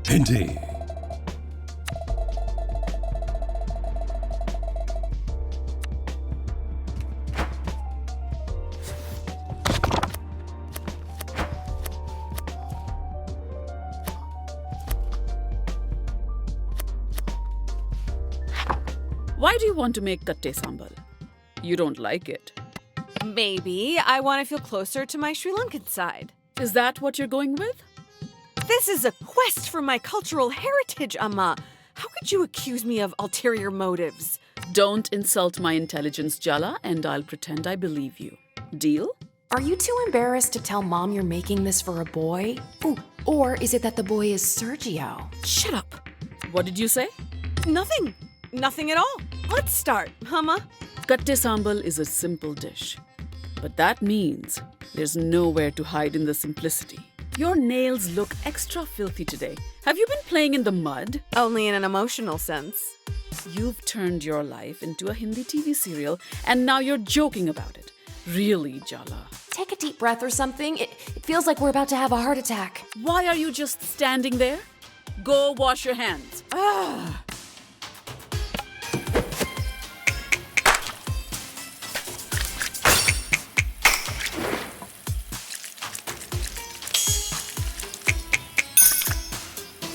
Hindi. Why do you want to make katte sambal? You don't like it. Maybe I want to feel closer to my Sri Lankan side. Is that what you're going with? This is a quest for my cultural heritage, Amma. How could you accuse me of ulterior motives? Don't insult my intelligence, Jala, and I'll pretend I believe you. Deal? Are you too embarrassed to tell Mom you're making this for a boy? Ooh, or is it that the boy is Sergio? Shut up. What did you say? Nothing. Nothing at all. Let's start, Amma. Katte sambal is a simple dish. But that means there's nowhere to hide in the simplicity. Your nails look extra filthy today. Have you been playing in the mud? Only in an emotional sense. You've turned your life into a Hindi TV serial and now you're joking about it. Really, Jala? Take a deep breath or something. It feels like we're about to have a heart attack. Why are you just standing there? Go wash your hands.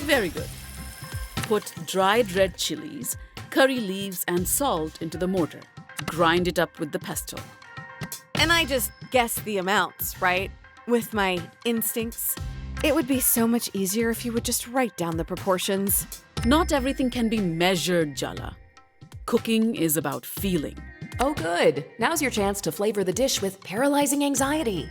Very good. Put dried red chilies, curry leaves, and salt into the mortar. Grind it up with the pestle. And I just guess the amounts, right? With my instincts. It would be so much easier if you would just write down the proportions. Not everything can be measured, Jala. Cooking is about feeling. Oh, good. Now's your chance to flavor the dish with paralyzing anxiety.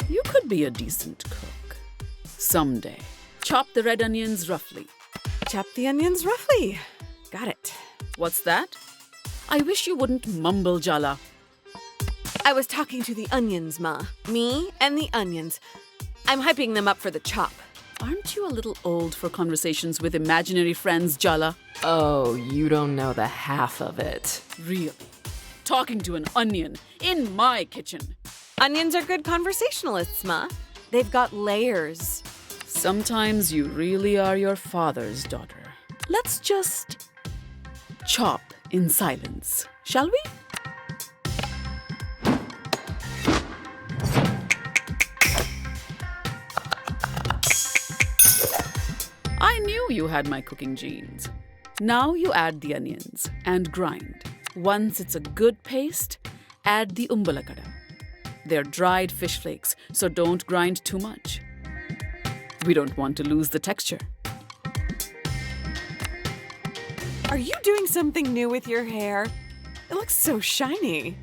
You could be a decent cook. Someday. Chop the red onions roughly. Chop the onions roughly. Got it. What's that? I wish you wouldn't mumble, Jala. I was talking to the onions, Ma. Me and the onions. I'm hyping them up for the chop. Aren't you a little old for conversations with imaginary friends, Jala? Oh, you don't know the half of it. Really? Talking to an onion in my kitchen. Onions are good conversationalists, Ma. They've got layers. Sometimes you really are your father's daughter. Let's just chop in silence, shall we? I knew you had my cooking genes. Now you add the onions and grind. Once it's a good paste, add the umbalakada. They're dried fish flakes, so don't grind too much. We don't want to lose the texture. Are you doing something new with your hair? It looks so shiny.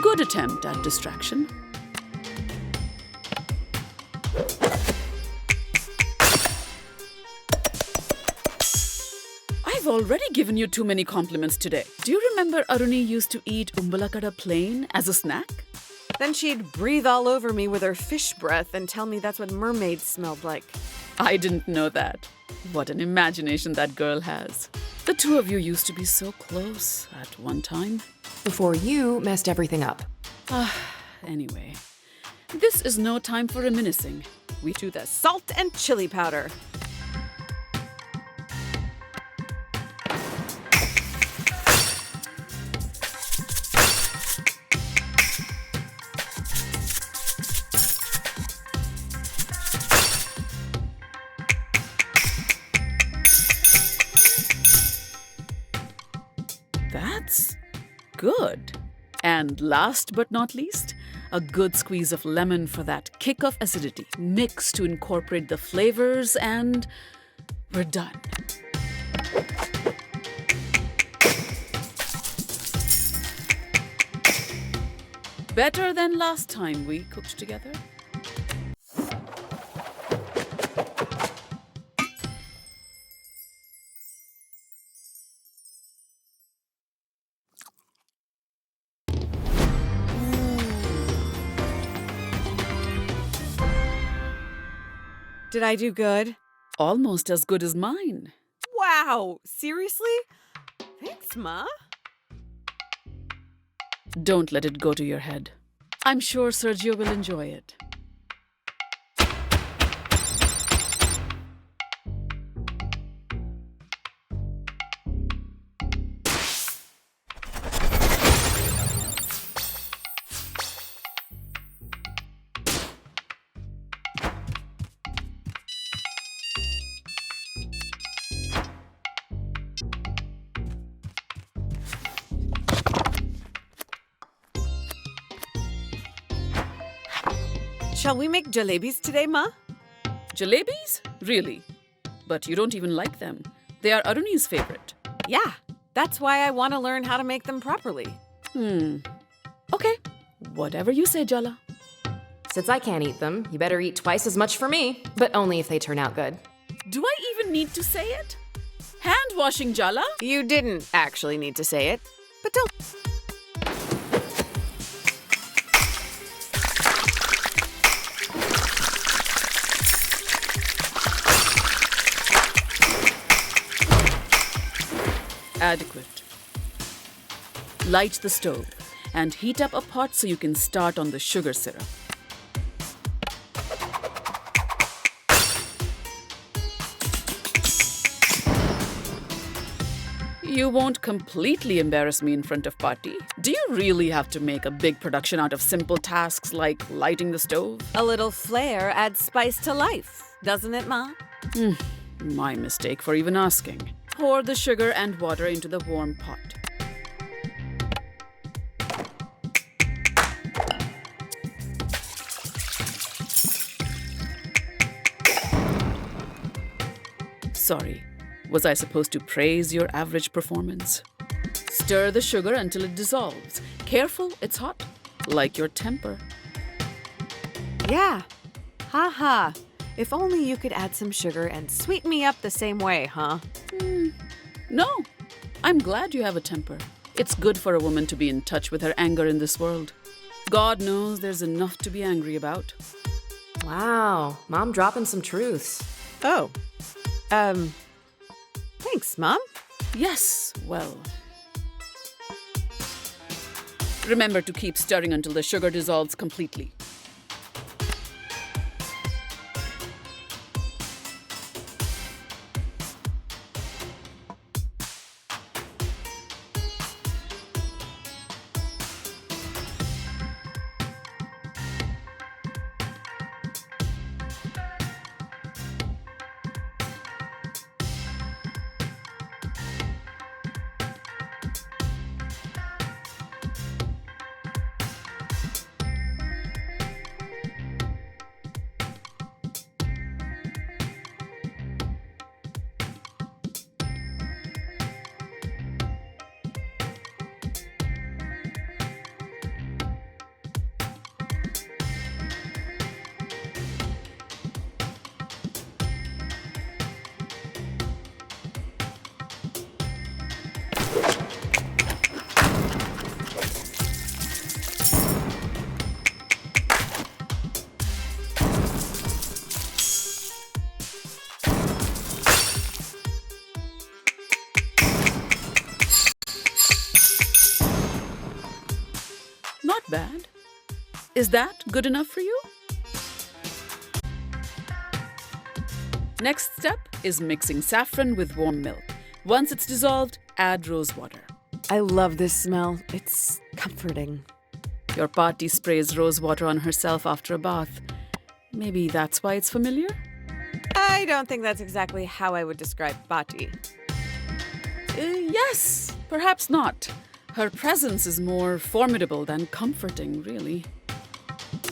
Good attempt at distraction. I've already given you too many compliments today. Do you remember Aruni used to eat umbalakada plain as a snack? Then she'd breathe all over me with her fish breath and tell me that's what mermaids smelled like. I didn't know that. What an imagination that girl has. The two of you used to be so close at one time. Before you messed everything up. Anyway, this is no time for reminiscing. We do the salt and chili powder. That's good. And last but not least, a good squeeze of lemon for that kick of acidity. Mix to incorporate the flavors and we're done. Better than last time we cooked together. Did I do good? Almost as good as mine. Wow, seriously? Thanks, Ma. Don't let it go to your head. I'm sure Sergio will enjoy it. Shall we make jalebis today, Ma? Jalebis? Really? But you don't even like them. They are Aruni's favorite. Yeah, that's why I want to learn how to make them properly. Okay, whatever you say, Jala. Since I can't eat them, you better eat twice as much for me, but only if they turn out good. Do I even need to say it? Hand washing, Jala? You didn't actually need to say it, but don't. Adequate. Light the stove and heat up a pot so you can start on the sugar syrup. You won't completely embarrass me in front of Patti. Do you really have to make a big production out of simple tasks like lighting the stove? A little flair adds spice to life, doesn't it, Ma? My mistake for even asking. Pour the sugar and water into the warm pot. Sorry, was I supposed to praise your average performance? Stir the sugar until it dissolves. Careful, it's hot. Like your temper. Yeah. Ha. If only you could add some sugar and sweeten me up the same way, huh? No, I'm glad you have a temper. It's good for a woman to be in touch with her anger in this world. God knows there's enough to be angry about. Wow, Mom dropping some truths. Oh. Thanks, Mom. Yes, well. Remember to keep stirring until the sugar dissolves completely. Not bad. Is that good enough for you? Next step is mixing saffron with warm milk. Once it's dissolved, add rose water. I love this smell. It's comforting. Your Patti sprays rose water on herself after a bath. Maybe that's why it's familiar? I don't think that's exactly how I would describe Patti. Yes, perhaps not. Her presence is more formidable than comforting, really.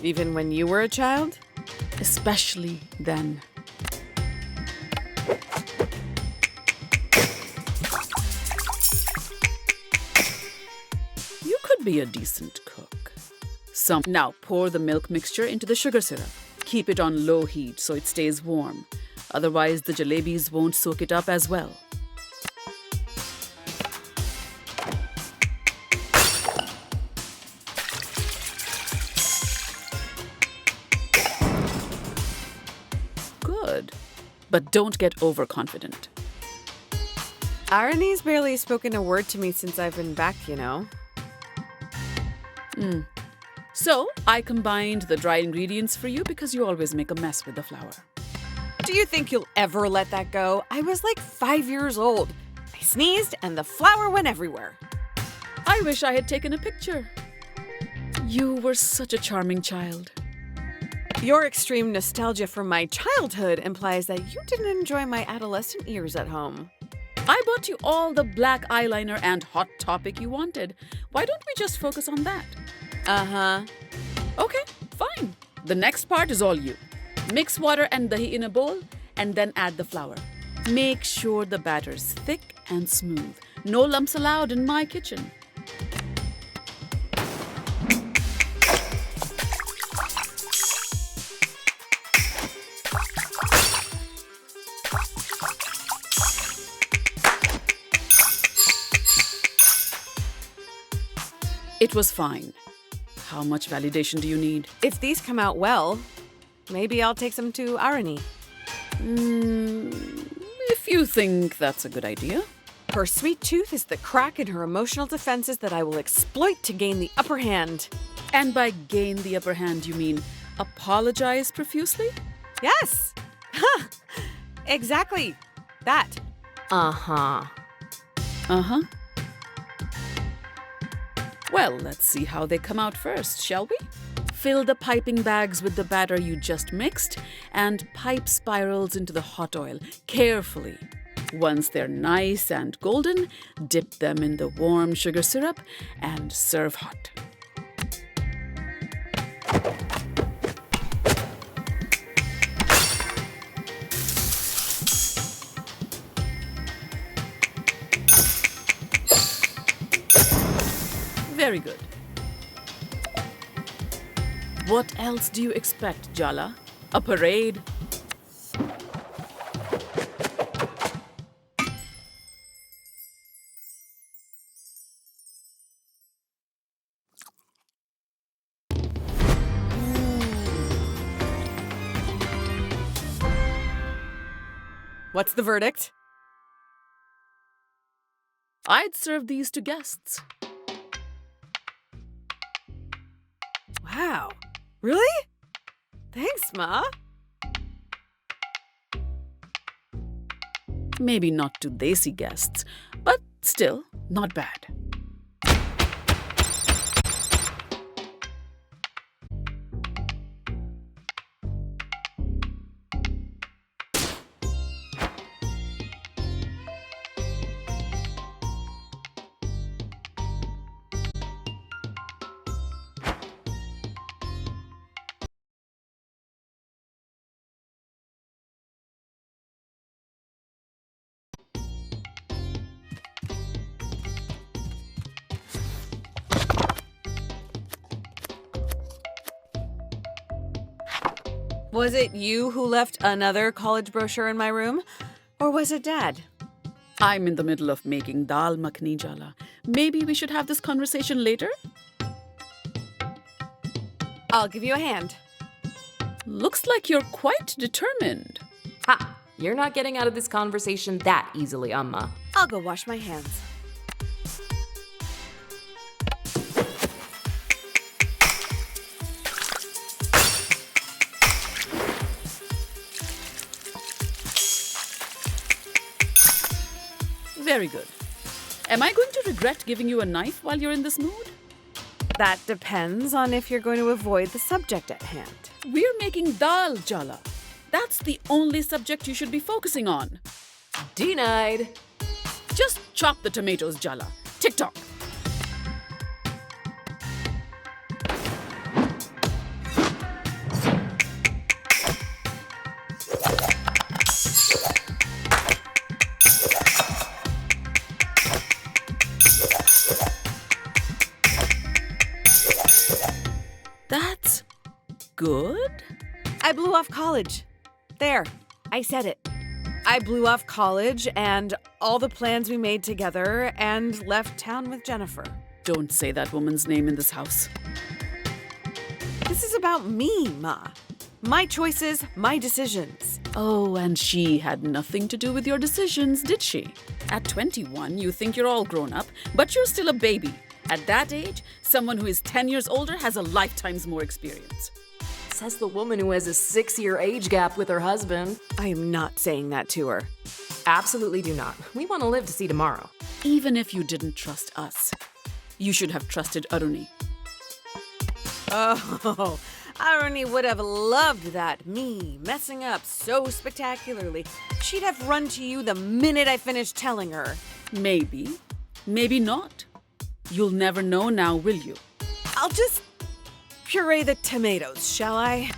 Even when you were a child? Especially then. You could be a decent cook. Now pour the milk mixture into the sugar syrup. Keep it on low heat so it stays warm. Otherwise, the jalebis won't soak it up as well. Good. but don't get overconfident. Irony's barely spoken a word to me since I've been back, you know. So, I combined the dry ingredients for you because you always make a mess with the flour. Do you think you'll ever let that go? I was like 5 years old. I sneezed and the flour went everywhere. I wish I had taken a picture. You were such a charming child. Your extreme nostalgia from my childhood implies that you didn't enjoy my adolescent years at home. I bought you all the black eyeliner and Hot Topic you wanted. Why don't we just focus on that? Uh-huh. Okay, fine. The next part is all you. Mix water and dahi in a bowl and then add the flour. Make sure the batter's thick and smooth. No lumps allowed in my kitchen. It was fine. How much validation do you need? If these come out well, maybe I'll take some to Irony. If you think that's a good idea. Her sweet tooth is the crack in her emotional defenses that I will exploit to gain the upper hand. And by gain the upper hand, you mean apologize profusely? Yes! Exactly. That. Uh-huh. Uh-huh. Well, let's see how they come out first, shall we? Fill the piping bags with the batter you just mixed and pipe spirals into the hot oil carefully. Once they're nice and golden, dip them in the warm sugar syrup and serve hot. Very good. What else do you expect, Jala? A parade? What's the verdict? I'd serve these to guests. Wow. Really? Thanks, Ma. Maybe not to desi guests, but still not bad. Was it you who left another college brochure in my room? Or was it Dad? I'm in the middle of making dal makhani, Jala. Maybe we should have this conversation later? I'll give you a hand. Looks like you're quite determined. Ha! You're not getting out of this conversation that easily, Amma. I'll go wash my hands. Very good. Am I going to regret giving you a knife while you're in this mood? That depends on if you're going to avoid the subject at hand. We're making dal, Jala. That's the only subject you should be focusing on. Denied. Just chop the tomatoes, Jala. Tick-tock. That's good. I blew off college. There, I said it. I blew off college and all the plans we made together and left town with Jennifer. Don't say that woman's name in this house. This is about me, Ma. My choices, my decisions. Oh, and she had nothing to do with your decisions, did she? At 21, you think you're all grown up, but you're still a baby. At that age, someone who is 10 years older has a lifetime's more experience. Says the woman who has a 6-year age gap with her husband. I am not saying that to her. Absolutely do not. We want to live to see tomorrow. Even if you didn't trust us, you should have trusted Aruni. Oh, Aruni would have loved that. Me messing up so spectacularly. She'd have run to you the minute I finished telling her. Maybe, maybe not. You'll never know now, will you? I'll just puree the tomatoes, shall I?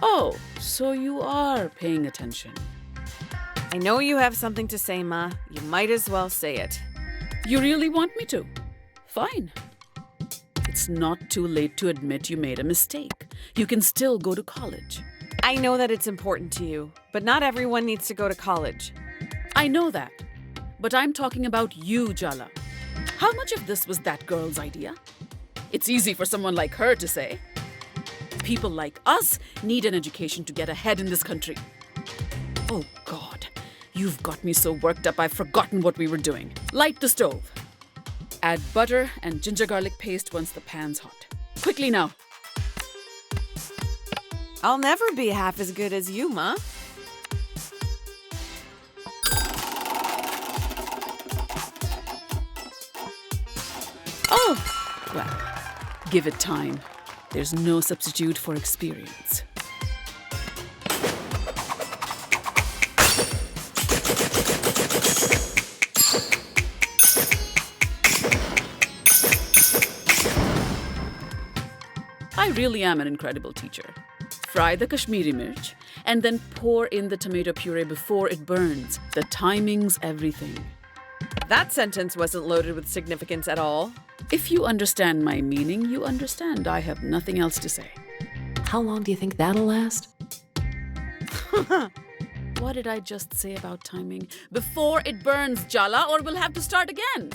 Oh, so you are paying attention. I know you have something to say, Ma. You might as well say it. You really want me to? Fine. It's not too late to admit you made a mistake. You can still go to college. I know that it's important to you, but not everyone needs to go to college. I know that. But I'm talking about you, Jala. How much of this was that girl's idea? It's easy for someone like her to say. People like us need an education to get ahead in this country. Oh, God. You've got me so worked up I've forgotten what we were doing. Light the stove. Add butter and ginger garlic paste once the pan's hot. Quickly now. I'll never be half as good as you, Ma. Oh, well, give it time. There's no substitute for experience. I really am an incredible teacher. Fry the Kashmiri mirch and then pour in the tomato puree before it burns. The timing's everything. That sentence wasn't loaded with significance at all. If you understand my meaning, you understand. I have nothing else to say. How long do you think that'll last? What did I just say about timing? Before it burns, Jala, or we'll have to start again.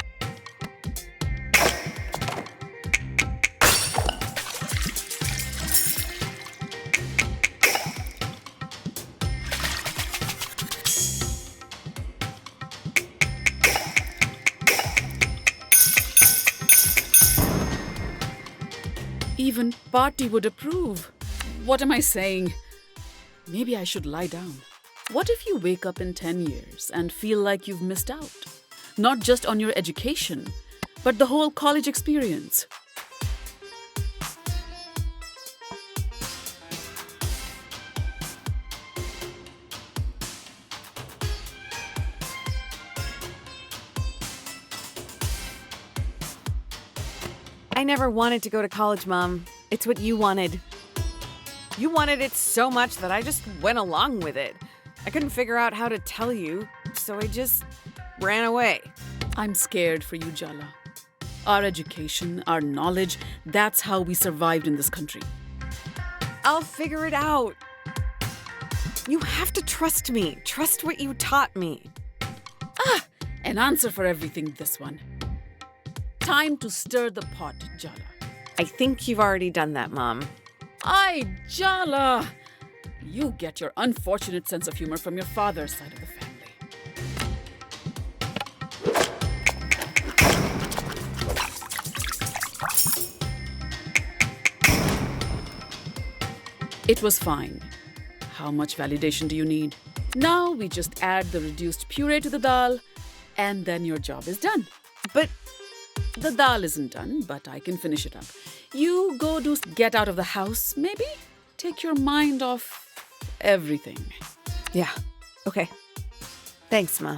Even Party would approve. What am I saying? Maybe I should lie down. What if you wake up in 10 years and feel like you've missed out? Not just on your education, but the whole college experience. I never wanted to go to college, Mom. It's what you wanted. You wanted it so much that I just went along with it. I couldn't figure out how to tell you, so I just ran away. I'm scared for you, Jala. Our education, our knowledge, that's how we survived in this country. I'll figure it out. You have to trust me. Trust what you taught me. An answer for everything, this one. Time to stir the pot, Jala. I think you've already done that, Mom. Ay, Jala! You get your unfortunate sense of humor from your father's side of the family. It was fine. How much validation do you need? Now we just add the reduced puree to the dal, and then your job is done. But The dal isn't done, but I can finish it up. You get out of the house, maybe? Take your mind off everything. yeah, okay. Thanks, Ma.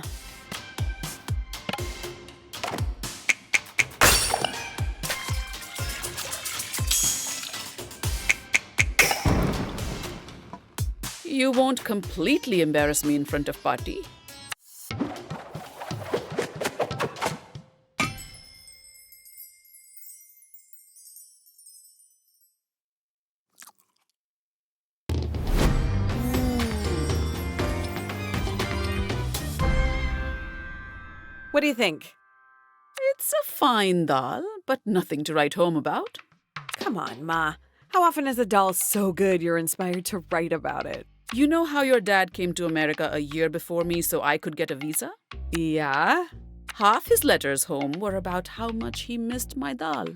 You won't completely embarrass me in front of Party. What do you think? It's a fine dal, but nothing to write home about. Come on, Ma. How often is a doll so good you're inspired to write about it? You know how your dad came to America a year before me so I could get a visa? Yeah? Half his letters home were about how much he missed my dal.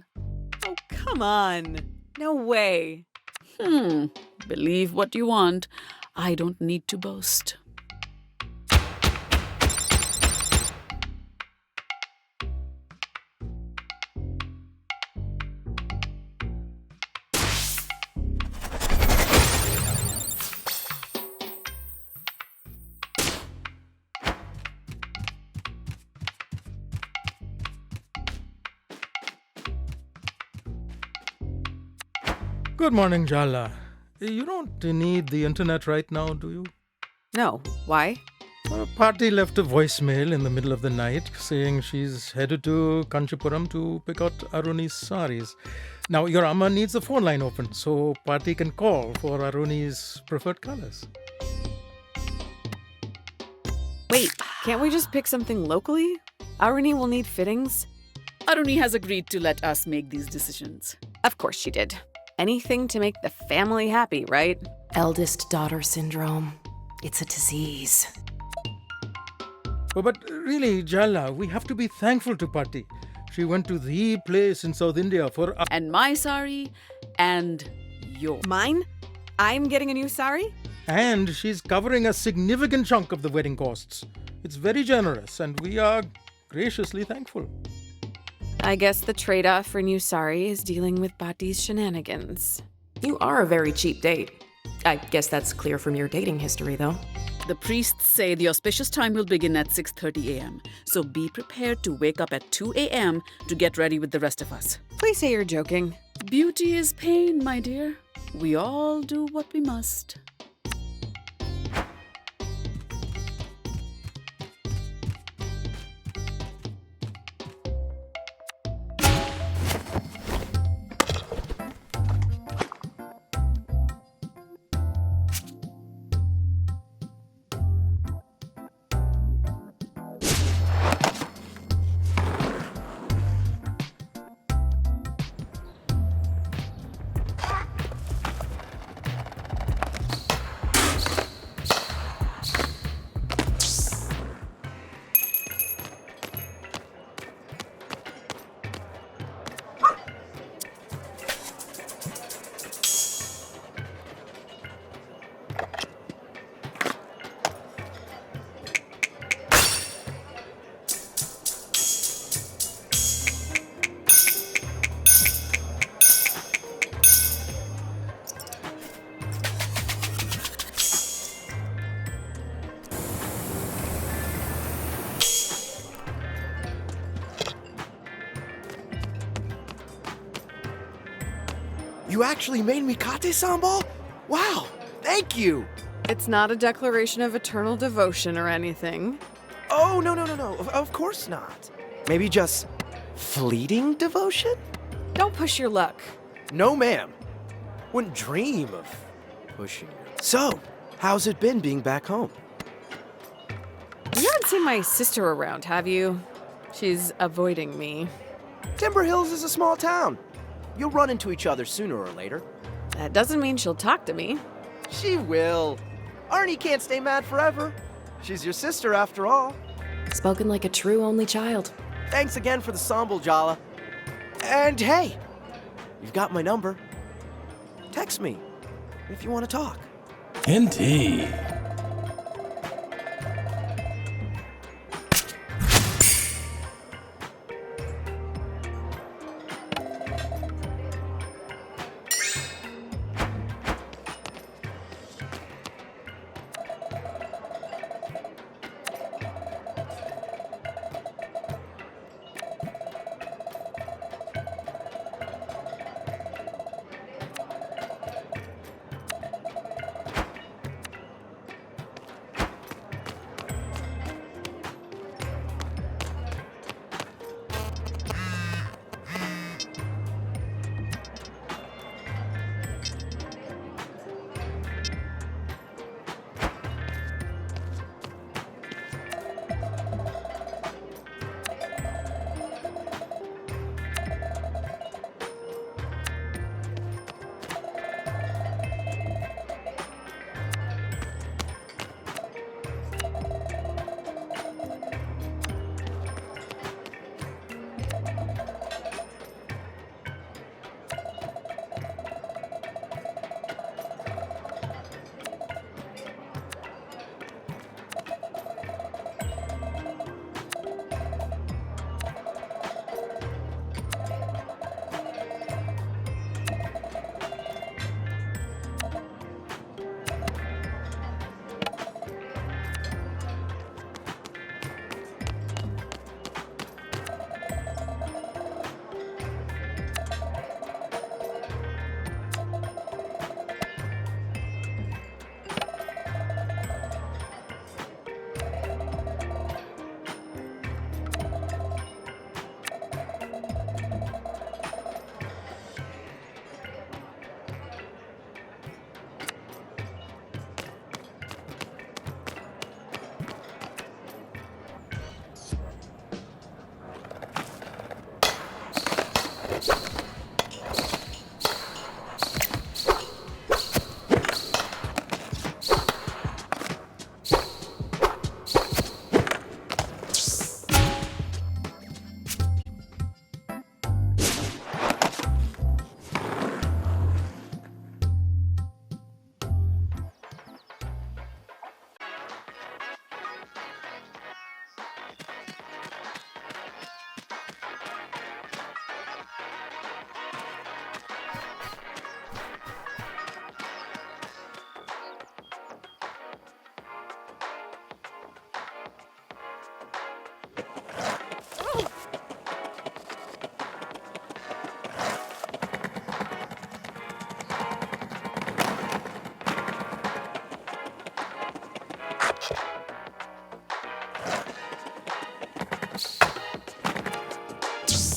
Oh, come on. No way. Believe what you want. I don't need to boast. Good morning, Jala. You don't need the internet right now, do you? No. Why? Party left a voicemail in the middle of the night saying she's headed to Kanchipuram to pick out Aruni's saris. Now, your Amma needs the phone line open so Party can call for Aruni's preferred colors. Wait, can't we just pick something locally? Aruni will need fittings. Aruni has agreed to let us make these decisions. Of course she did. Anything to make the family happy, right? Eldest daughter syndrome. It's a disease. But really, Jala, we have to be thankful to Party. She went to the place in South India for... And my sari and yours. Mine? I'm getting a new sari? And she's covering a significant chunk of the wedding costs. It's very generous and we are graciously thankful. I guess the trade-off for new sari is dealing with Bati's shenanigans. You are a very cheap date. I guess that's clear from your dating history, though. The priests say the auspicious time will begin at 6:30 a.m. So be prepared to wake up at 2 a.m. to get ready with the rest of us. Please say you're joking. Beauty is pain, my dear. We all do what we must. You actually made me kate sambal? Wow, thank you! It's not a declaration of eternal devotion or anything. Oh, no. Of course not. Maybe just fleeting devotion? Don't push your luck. No, ma'am. Wouldn't dream of pushing you. So, how's it been being back home? You haven't seen my sister around, have you? She's avoiding me. Timber Hills is a small town. You'll run into each other sooner or later. That doesn't mean she'll talk to me. She will. Arnie can't stay mad forever. She's your sister after all. Spoken like a true only child. Thanks again for the sambal, Jala. And hey, you've got my number. Text me if you want to talk. Indeed.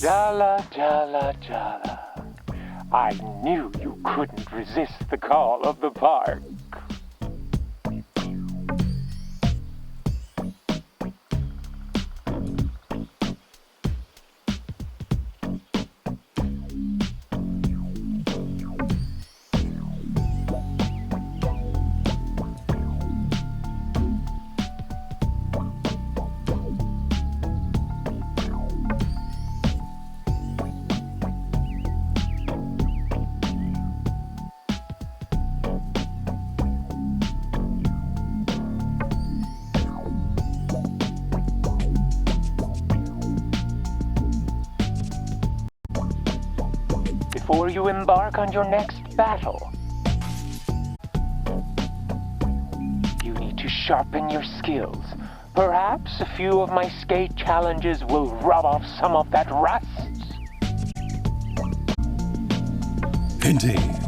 Jala, Jala, Jala. I knew you couldn't resist the call of the park. Before you embark on your next battle, you need to sharpen your skills. Perhaps a few of my skate challenges will rub off some of that rust. Indeed.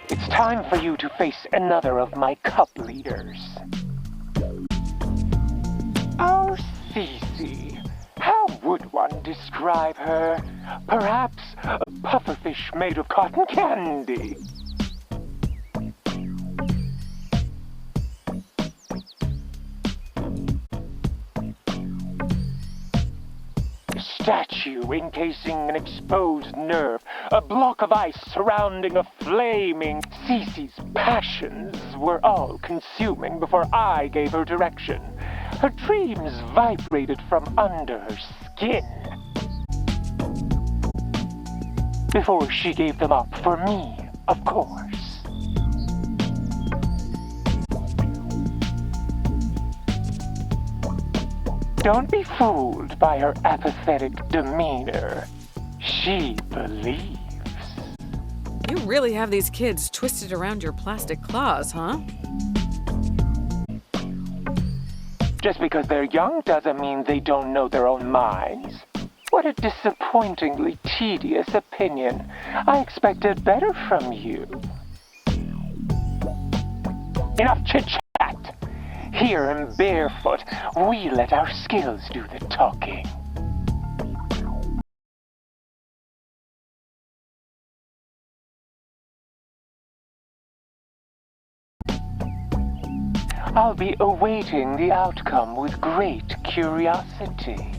It's time for you to face another of my cup leaders. Our Cece. How would one describe her? Perhaps a pufferfish made of cotton candy. A statue encasing an exposed nerve, a block of ice surrounding a flaming. Cece's passions were all consuming before I gave her direction. Her dreams vibrated from under her skin. Before she gave them up for me, of course. Don't be fooled by her apathetic demeanor. She believes. You really have these kids twisted around your plastic claws, huh? Just because they're young doesn't mean they don't know their own minds. What a disappointingly tedious opinion. I expected better from you. Enough chit-chat. Here in Barefoot, we let our skills do the talking. I'll be awaiting the outcome with great curiosity.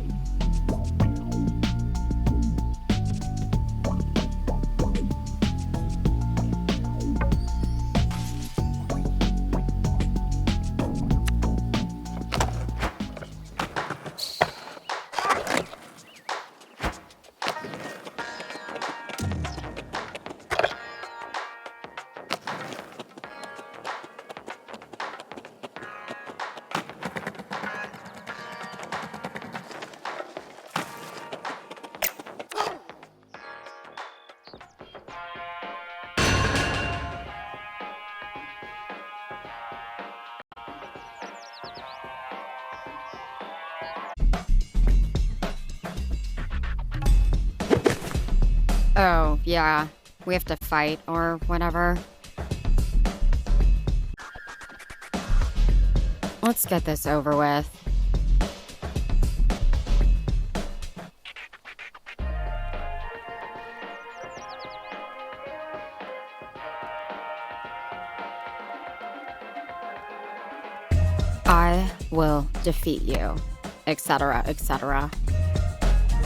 Oh, yeah. We have to fight or whatever. Let's get this over with. I will defeat you, etc., etc.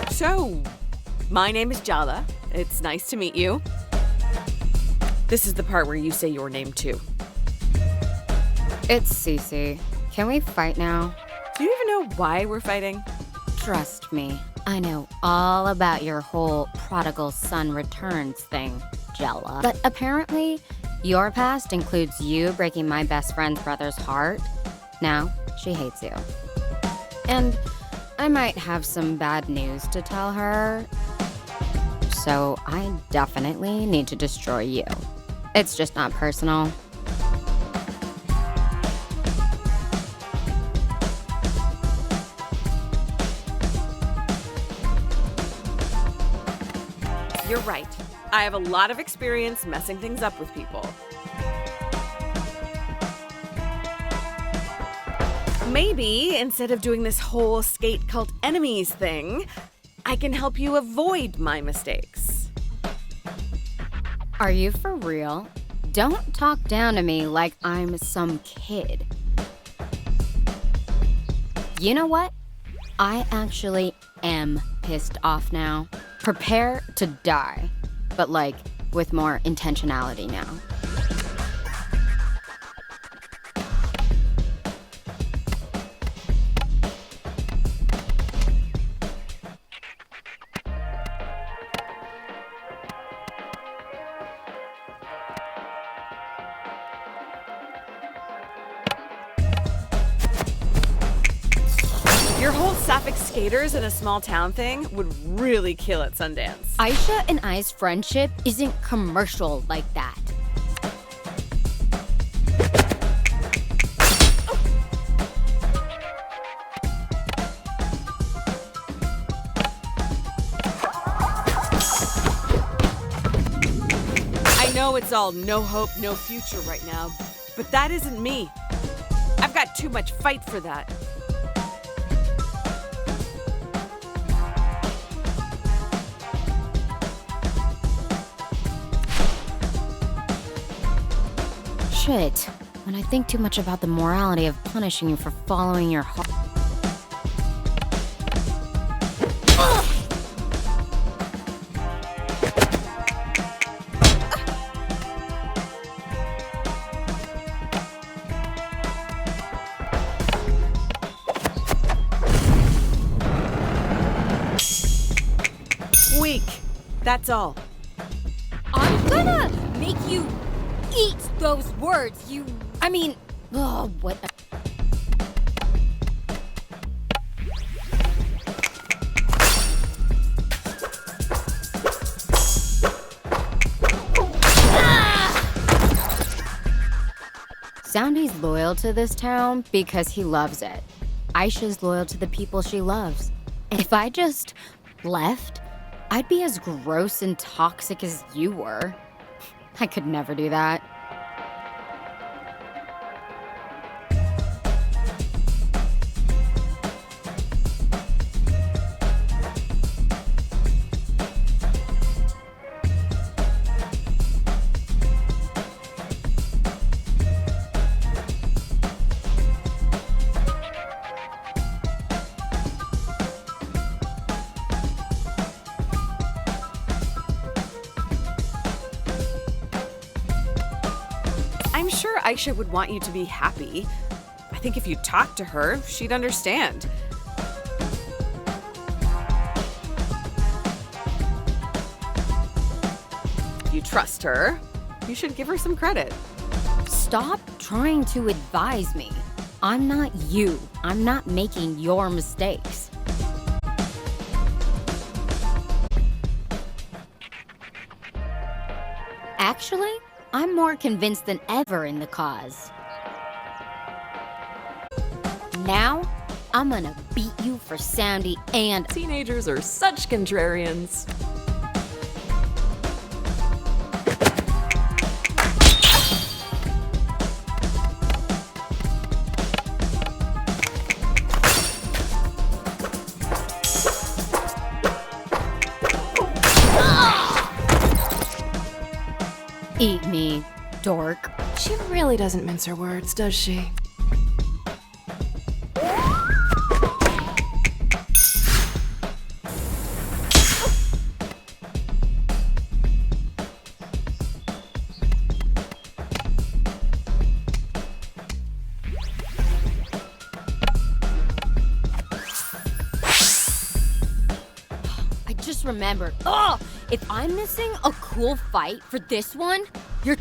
So, my name is Jala. It's nice to meet you. This is the part where you say your name too. It's Cece. Can we fight now? Do you even know why we're fighting? Trust me, I know all about your whole prodigal son returns thing, Jella. But apparently, your past includes you breaking my best friend's brother's heart. Now, she hates you. And I might have some bad news to tell her. So I definitely need to destroy you. It's just not personal. You're right. I have a lot of experience messing things up with people. Maybe instead of doing this whole skate cult enemies thing, I can help you avoid my mistakes. Are you for real? Don't talk down to me like I'm some kid. You know what? I actually am pissed off now. Prepare to die, but like with more intentionality now. Your whole Sapphic skaters in a small town thing would really kill at Sundance. Aisha and I's friendship isn't commercial like that. I know it's all no hope, no future right now, but that isn't me. I've got too much fight for that. Shit. When I think too much about the morality of punishing you for following your heart. Weak. That's all. I'm gonna make you eat those words, what? Soundy's loyal to this town because he loves it. Aisha's loyal to the people she loves. If I just left, I'd be as gross and toxic as you were. I could never do that. I'm sure Aisha would want you to be happy. I think if you talked to her, she'd understand. If you trust her, you should give her some credit. Stop trying to advise me. I'm not you. I'm not making your mistakes. Actually, I'm more convinced than ever in the cause. Now, I'm gonna beat you for Soundy and Teenagers are such contrarians. Eat me, dork. She really doesn't mince her words, does she? remembered. Oh, if I'm missing a cool fight for this one, you're...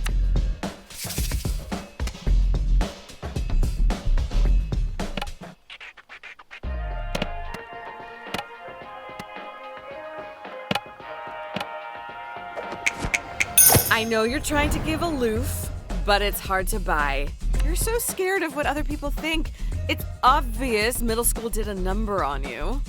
I know you're trying to give aloof, but it's hard to buy. You're so scared of what other people think. It's obvious middle school did a number on you.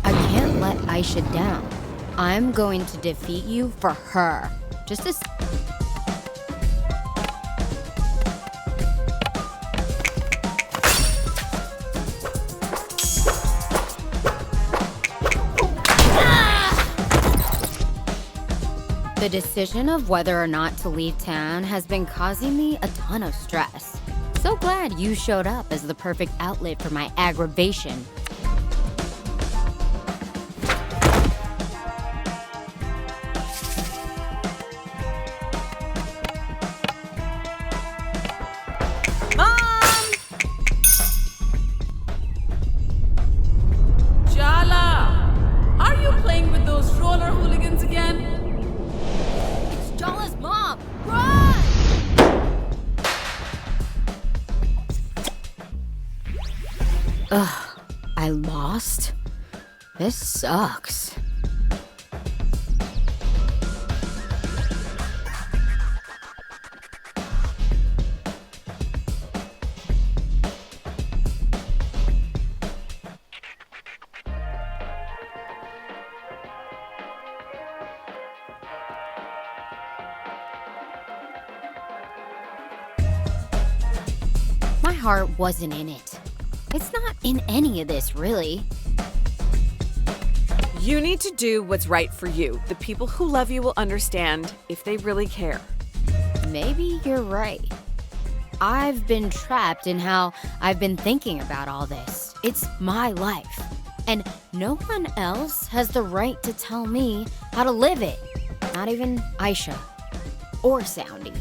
I can't let Aisha down. I'm going to defeat you for her. Just as... The decision of whether or not to leave town has been causing me a ton of stress. So glad you showed up as the perfect outlet for my aggravation. Mom! Jala, are you playing with those roller hooligans again? It's Jala's mom! Run! Ugh, I lost? This sucks. My heart wasn't in it. It's not in any of this, really. You need to do what's right for you. The people who love you will understand if they really care. Maybe you're right. I've been trapped in how I've been thinking about all this. It's my life. And no one else has the right to tell me how to live it. Not even Aisha. Or Soundy.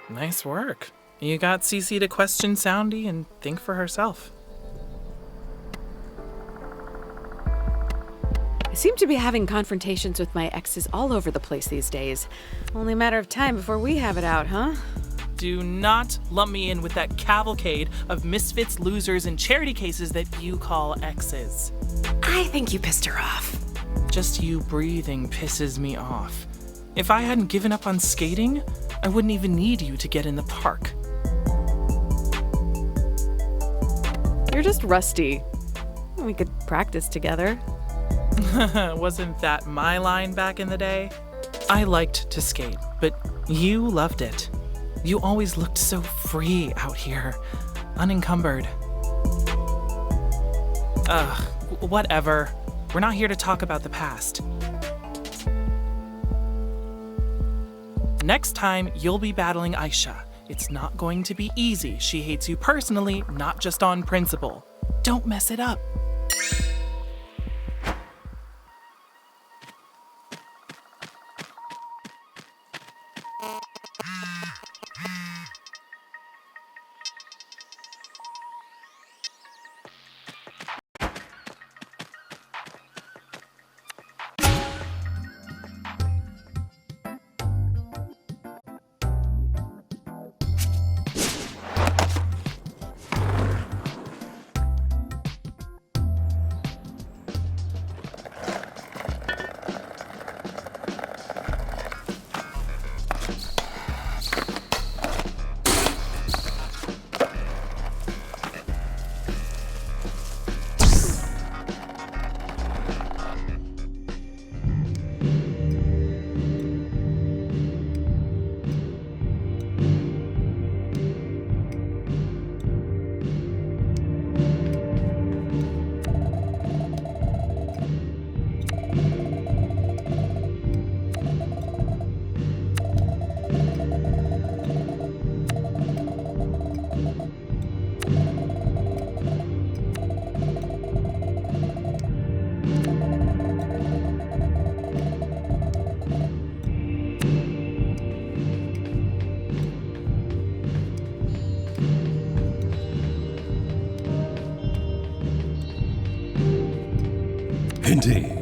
Nice work. You got Cece to question Soundy and think for herself. I seem to be having confrontations with my exes all over the place these days. Only a matter of time before we have it out, huh? Do not lump me in with that cavalcade of misfits, losers, and charity cases that you call exes. I think you pissed her off. Just you breathing pisses me off. If I hadn't given up on skating, I wouldn't even need you to get in the park. You're just rusty. We could practice together. Wasn't that my line back in the day? I liked to skate, but you loved it. You always looked so free out here, unencumbered. Whatever. We're not here to talk about the past. Next time, you'll be battling Aisha. It's not going to be easy. She hates you personally, not just on principle. Don't mess it up. Indeed.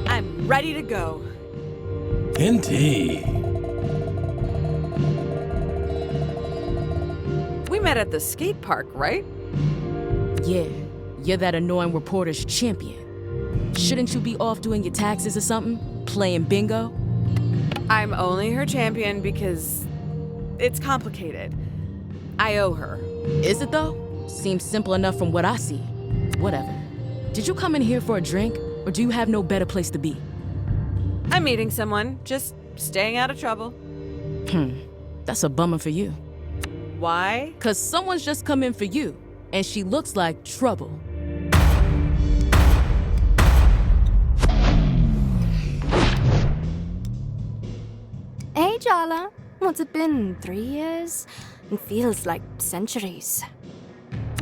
I'm ready to go. Indeed. We met at the skate park, right? Yeah, you're that annoying reporter's champion. Shouldn't you be off doing your taxes or something? Playing bingo? I'm only her champion because it's complicated. I owe her. Is it though? Seems simple enough from what I see. Whatever. Did you come in here for a drink, or do you have no better place to be? I'm meeting someone, just staying out of trouble. That's a bummer for you. Why? 'Cause someone's just come in for you, and she looks like trouble. Hey, Jala. What's it been? 3 years? It feels like centuries.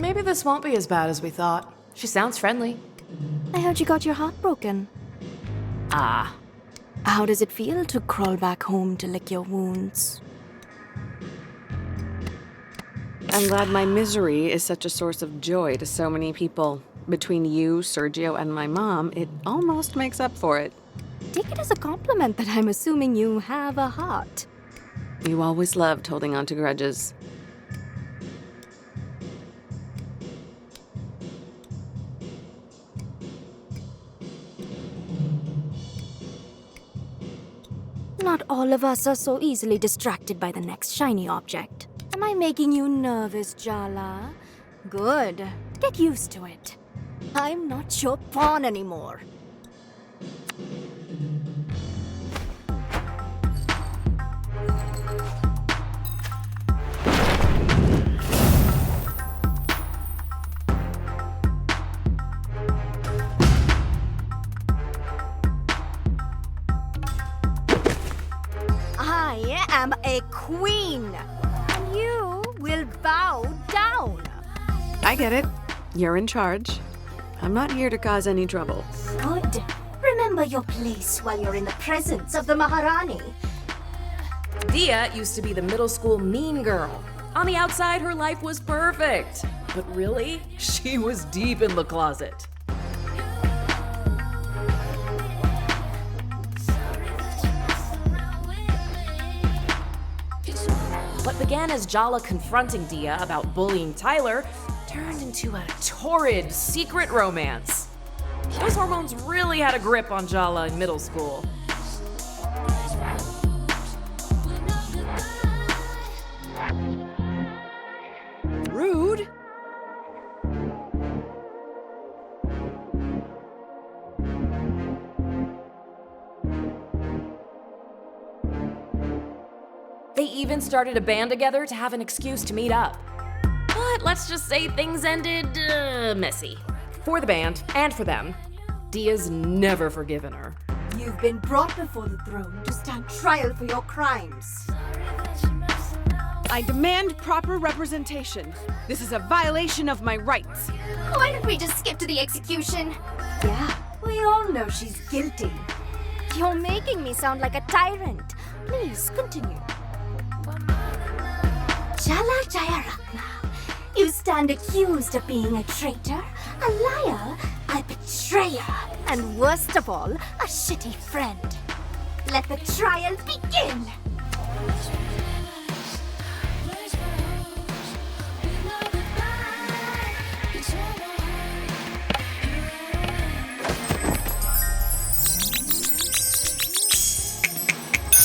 Maybe this won't be as bad as we thought. She sounds friendly. I heard you got your heart broken. Ah. How does it feel to crawl back home to lick your wounds? I'm glad my misery is such a source of joy to so many people. Between you, Sergio, and my mom, it almost makes up for it. Take it as a compliment that I'm assuming you have a heart. You always loved holding on to grudges. Not all of us are so easily distracted by the next shiny object. Am I making you nervous, Jala? Good. Get used to it. I'm not your pawn anymore. I am a queen, and you will bow down. I get it. You're in charge. I'm not here to cause any trouble. Good. Remember your place while you're in the presence of the Maharani. Dia used to be the middle school mean girl. On the outside, her life was perfect. But really, she was deep in the closet. What began as Jala confronting Dia about bullying Tyler turned into a torrid, secret romance. Those hormones really had a grip on Jala in middle school. Rude? They even started a band together to have an excuse to meet up. But let's just say things ended messy. For the band, and for them. Dia's never forgiven her. You've been brought before the throne to stand trial for your crimes. I demand proper representation. This is a violation of my rights. Why don't we just skip to the execution? Yeah, we all know she's guilty. You're making me sound like a tyrant. Please, continue. Jala Jayaratna, you stand accused of being a traitor, a liar, a betrayer, and worst of all, a shitty friend. Let the trial begin!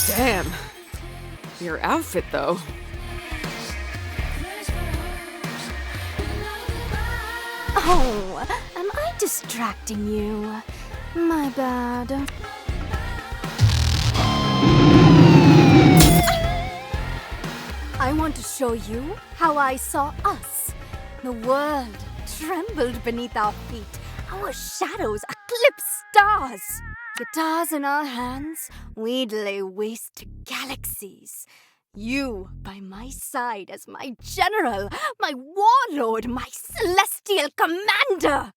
Damn. Your outfit, though. Oh, am I distracting you? My bad. I want to show you how I saw us. The world trembled beneath our feet. Our shadows eclipsed stars. Guitars in our hands, we'd lay waste to galaxies. You by my side as my general, my warlord, my celestial commander!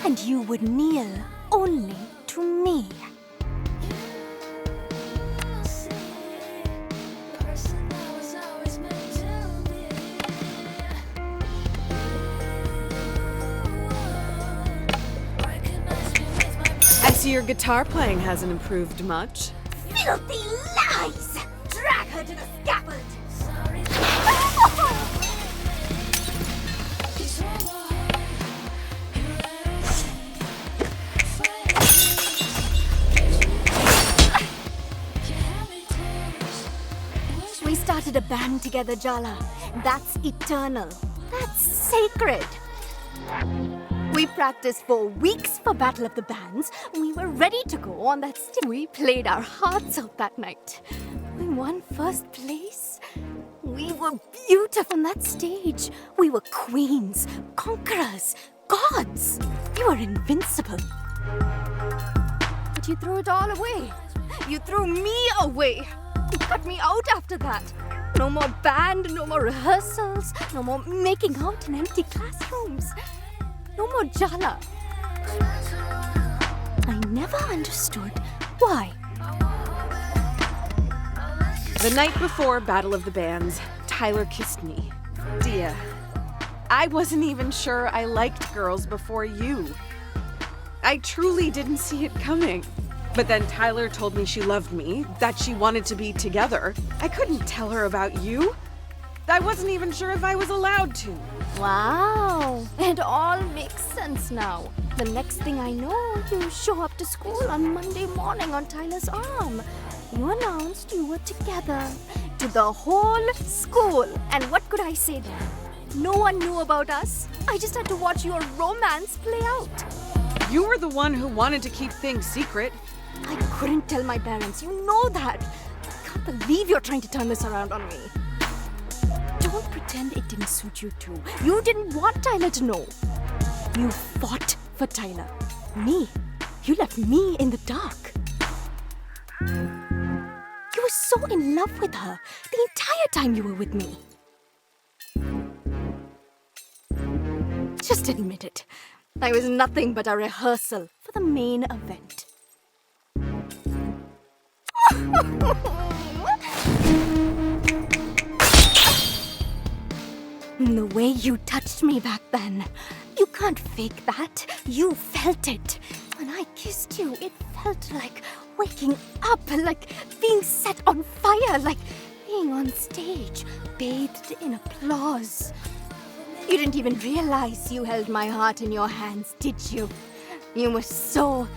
And you would kneel only to me. I see your guitar playing hasn't improved much. Filthy lies! Drag her to the scaffold! We started a band together, Jala. That's eternal. That's sacred. We practiced for weeks for Battle of the Bands. We were ready to go on that stage. We played our hearts out that night. We won first place. We were beautiful on that stage. We were queens, conquerors, gods. We were invincible. But you threw it all away. You threw me away. You cut me out after that. No more band, no more rehearsals, no more making out in empty classrooms. No more Jala. I never understood why. The night before Battle of the Bands, Tyler kissed me. Dia, I wasn't even sure I liked girls before you. I truly didn't see it coming. But then Tyler told me she loved me, that she wanted to be together. I couldn't tell her about you. I wasn't even sure if I was allowed to. Wow, it all makes sense now. The next thing I know, you show up to school on Monday morning on Tyler's arm. You announced you were together to the whole school. And what could I say then? No one knew about us. I just had to watch your romance play out. You were the one who wanted to keep things secret. I couldn't tell my parents. You know that. I can't believe you're trying to turn this around on me. Don't pretend it didn't suit you too. You didn't want Tyler to know. You fought for Tyler. Me? You left me in the dark. You were so in love with her the entire time you were with me. Just admit it. I was nothing but a rehearsal for the main event. The way you touched me back then. You can't fake that. You felt it. When I kissed you, it felt like waking up, like being set on fire, like being on stage, bathed in applause. You didn't even realize you held my heart in your hands, did you? You were so...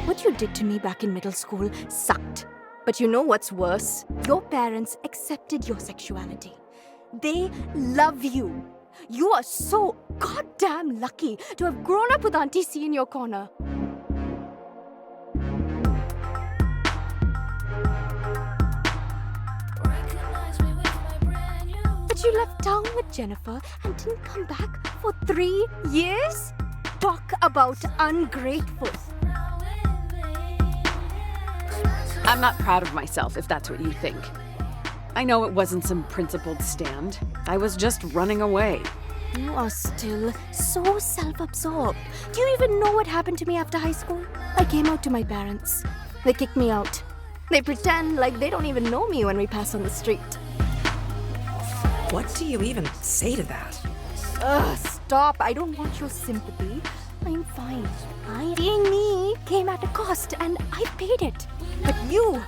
What you did to me back in middle school sucked. But you know what's worse? Your parents accepted your sexuality. They love you. You are so goddamn lucky to have grown up with Auntie C in your corner. But you left town with Jennifer and didn't come back for 3 years? Talk about ungrateful. I'm not proud of myself, if that's what you think. I know it wasn't some principled stand. I was just running away. You are still so self-absorbed. Do you even know what happened to me after high school? I came out to my parents. They kicked me out. They pretend like they don't even know me when we pass on the street. What do you even say to that? Ugh, stop. I don't want your sympathy. I'm fine. Being me came at a cost and I paid it. But you've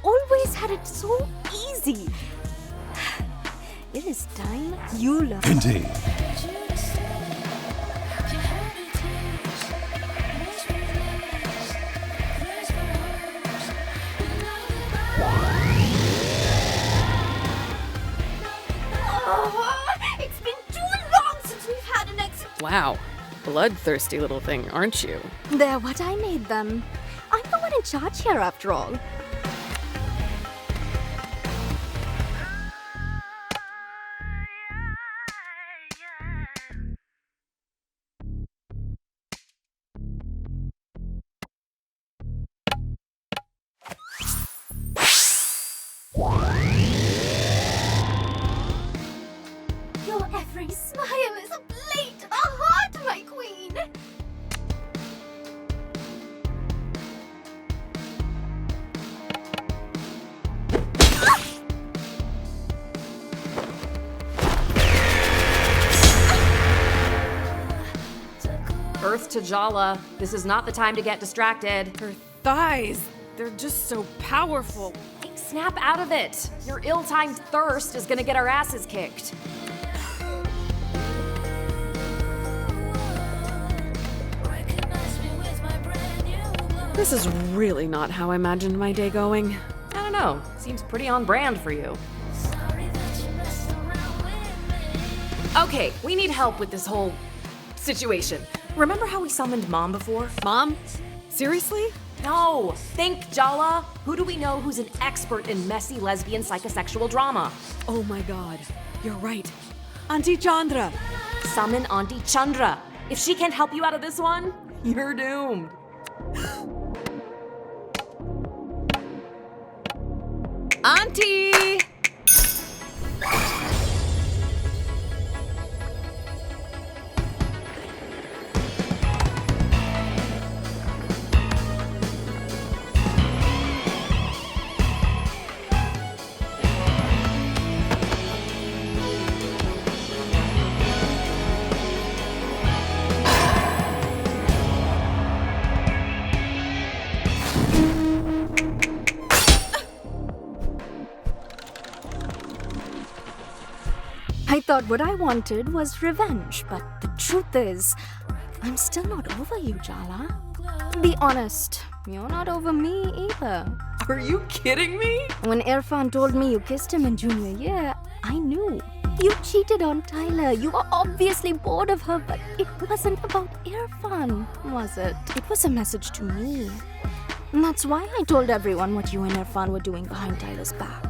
always had it so easy. It is time you learn. Indeed. It's been too long since we've had an ex. Wow, bloodthirsty little thing, aren't you? They're what I made them. I'm the one in charge here, after all. Your every smile is a blade to the heart, my queen. Earth to Jala. This is not the time to get distracted. Her thighs, they're just so powerful. Hey, snap out of it. Your ill-timed thirst is gonna get our asses kicked. This is really not how I imagined my day going. I don't know. Seems pretty on brand for you. Okay, we need help with this whole situation. Remember how we summoned Mom before? Mom? Seriously? No! Think, Jala! Who do we know who's an expert in messy lesbian psychosexual drama? Oh my god, you're right. Auntie Chandra! Summon Auntie Chandra! If she can't help you out of this one, you're doomed. Auntie! thought what I wanted was revenge, but the truth is, I'm still not over you, Jala. Be honest, you're not over me either. Are you kidding me? When Irfan told me you kissed him in junior year, I knew. You cheated on Tyler. You were obviously bored of her, but it wasn't about Irfan, was it? It was a message to me. And that's why I told everyone what you and Irfan were doing behind Tyler's back.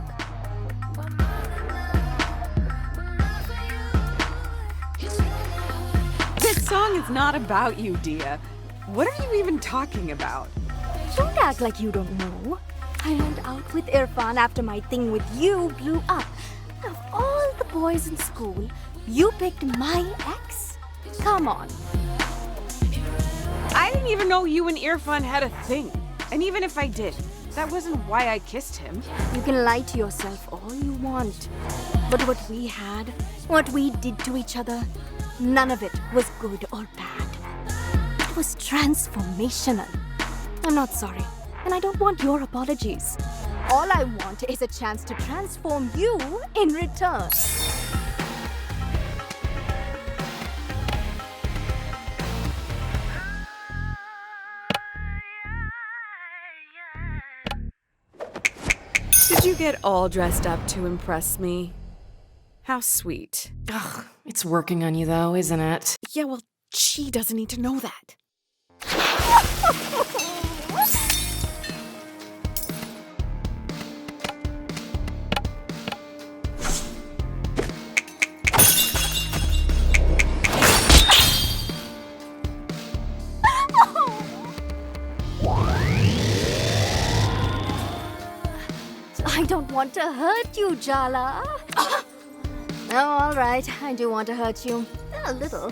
This song is not about you, Dia. What are you even talking about? Don't act like you don't know. I went out with Irfan after my thing with you blew up. Of all the boys in school, you picked my ex? Come on. I didn't even know you and Irfan had a thing. And even if I did, that wasn't why I kissed him. You can lie to yourself all you want. But what we had, what we did to each other, none of it was good or bad. It was transformational. I'm not sorry, and I don't want your apologies. All I want is a chance to transform you in return. Did you get all dressed up to impress me? How sweet. Ugh, it's working on you though, isn't it? Yeah, well, she doesn't need to know that. I don't want to hurt you, Jala. Oh, all right. I do want to hurt you. A little.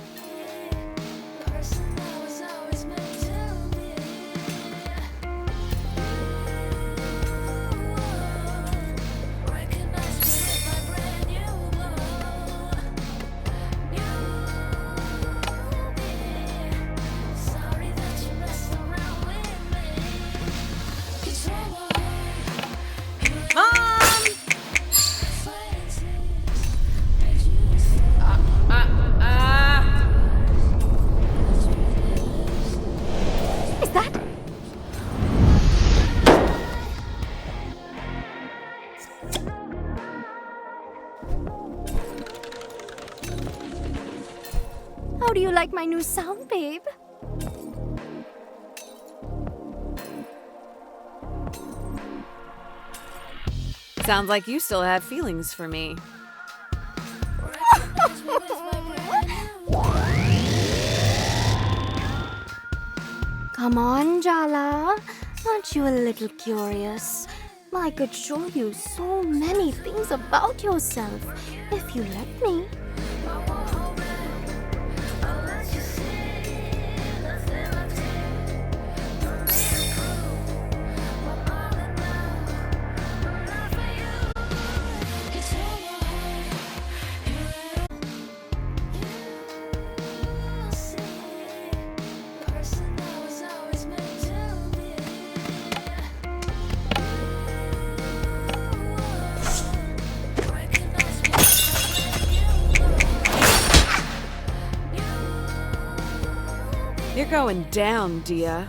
How do you like my new sound, babe? Sounds like you still have feelings for me. Come on, Jala. Aren't you a little curious? I could show you so many things about yourself if you let me. You're going down, Dia.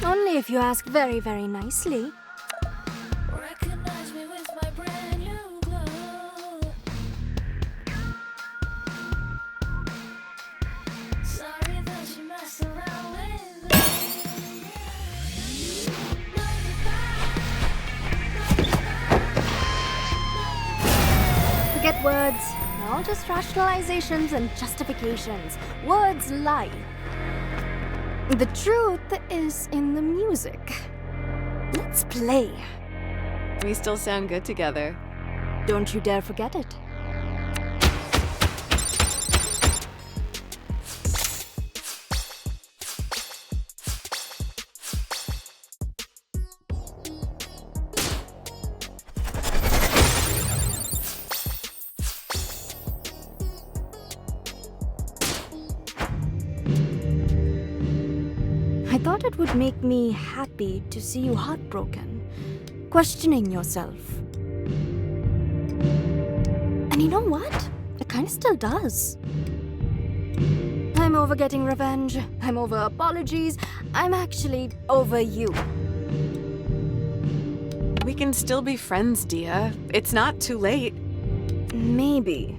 Only if you ask very, very nicely. Forget words. They're all just rationalizations and justifications. Words lie. The truth is in the music. Let's play. We still sound good together. Don't you dare forget it. I thought it would make me happy to see you heartbroken, questioning yourself. And you know what? It kind of still does. I'm over getting revenge. I'm over apologies. I'm actually over you. We can still be friends, Dia. It's not too late. Maybe.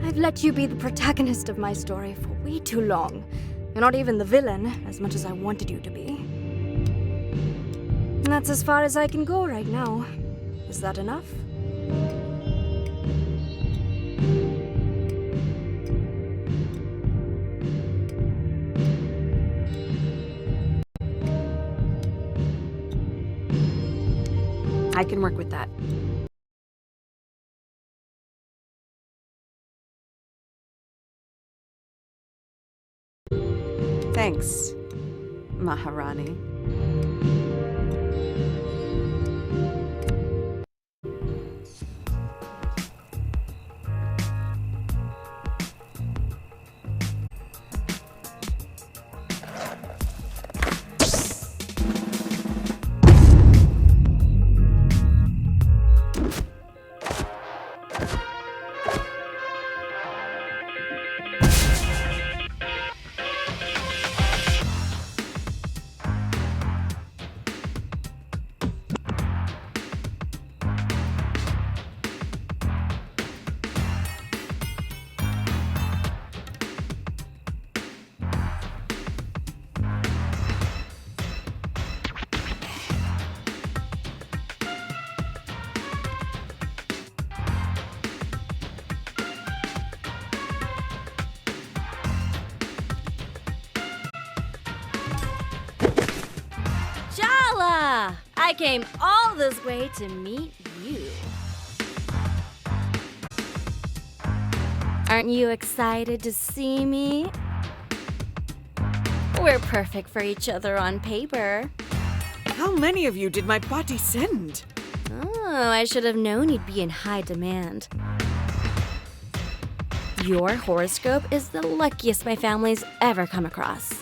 I've let you be the protagonist of my story for way too long. You're not even the villain, as much as I wanted you to be. And that's as far as I can go right now. Is that enough? I can work with that. Thanks, Maharani. Jala! I came all this way to meet you. Aren't you excited to see me? We're perfect for each other on paper. How many of you did my body send? Oh, I should have known you'd be in high demand. Your horoscope is the luckiest my family's ever come across.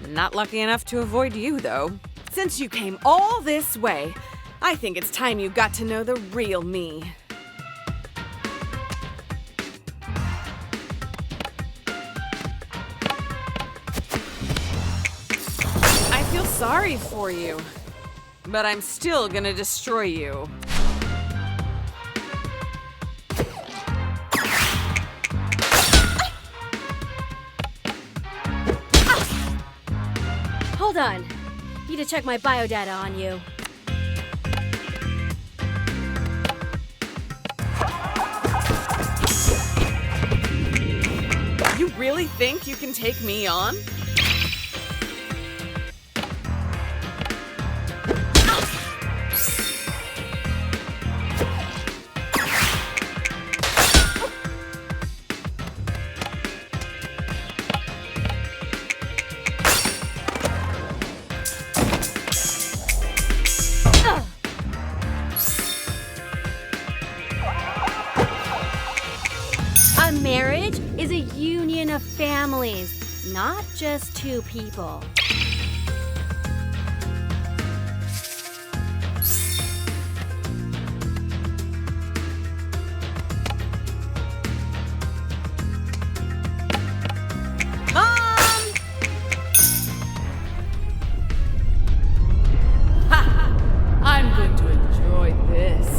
Not lucky enough to avoid you, though. Since you came all this way, I think it's time you got to know the real me. I feel sorry for you, but I'm still gonna destroy you. Hold on. Need to check my biodata on you. You really think you can take me on? A marriage is a union of families, not just two people. Mom! Ha! I'm going to enjoy this.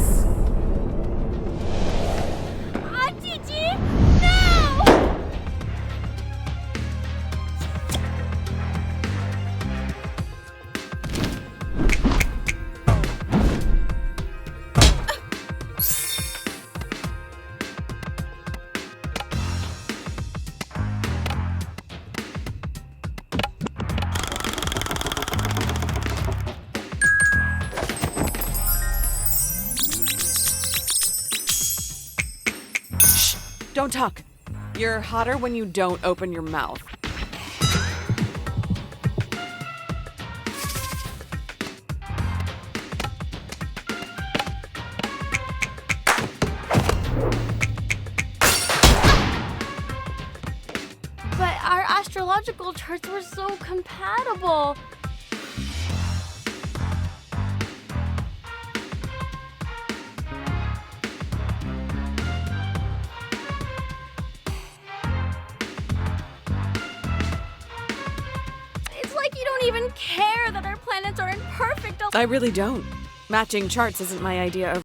Don't talk. You're hotter when you don't open your mouth. But our astrological charts were so compatible. It's like you don't even care that our planets are in perfect. I really don't. Matching charts isn't my idea of.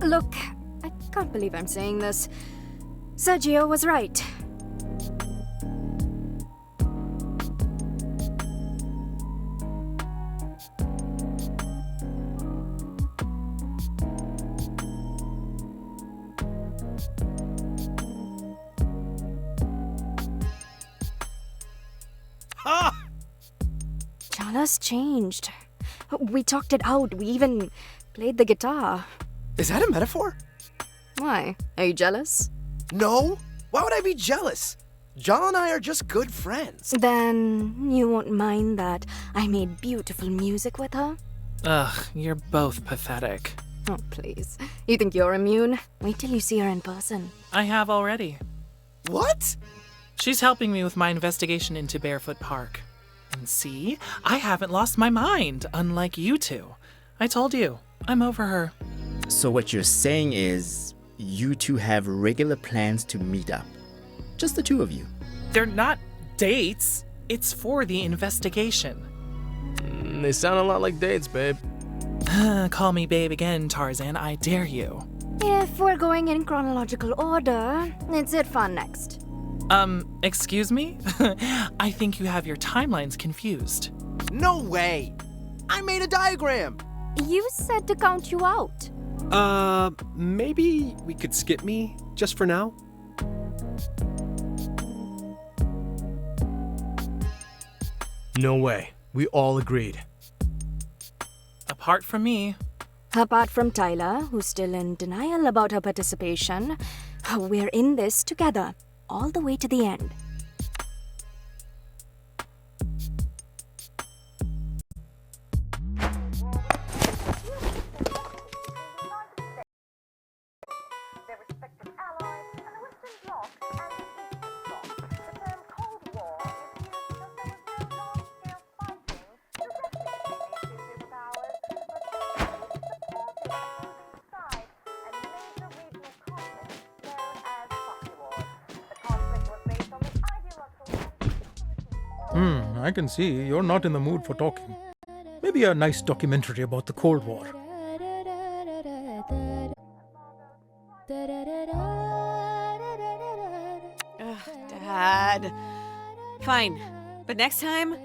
Look, I can't believe I'm saying this. Sergio was right. Ha! Chala's changed. We talked it out. We even played the guitar. Is that a metaphor? Why? Are you jealous? No. Why would I be jealous? Jala and I are just good friends. Then you won't mind that I made beautiful music with her? Ugh, you're both pathetic. Oh, please. You think you're immune? Wait till you see her in person. I have already. What? She's helping me with my investigation into Barefoot Park. And see, I haven't lost my mind, unlike you two. I told you, I'm over her. So what you're saying is you two have regular plans to meet up. Just the two of you. They're not dates. It's for the investigation. They sound a lot like dates, babe. Call me babe again, Tarzan. I dare you. If we're going in chronological order, it's Irfan next. Excuse me? I think you have your timelines confused. No way! I made a diagram! You said to count you out. Maybe we could skip me, just for now? No way. We all agreed. Apart from me. Apart from Tyler, who's still in denial about her participation, we're in this together, all the way to the end. I can see you're not in the mood for talking. Maybe a nice documentary about the Cold War. Ugh, Dad. Fine, but next time.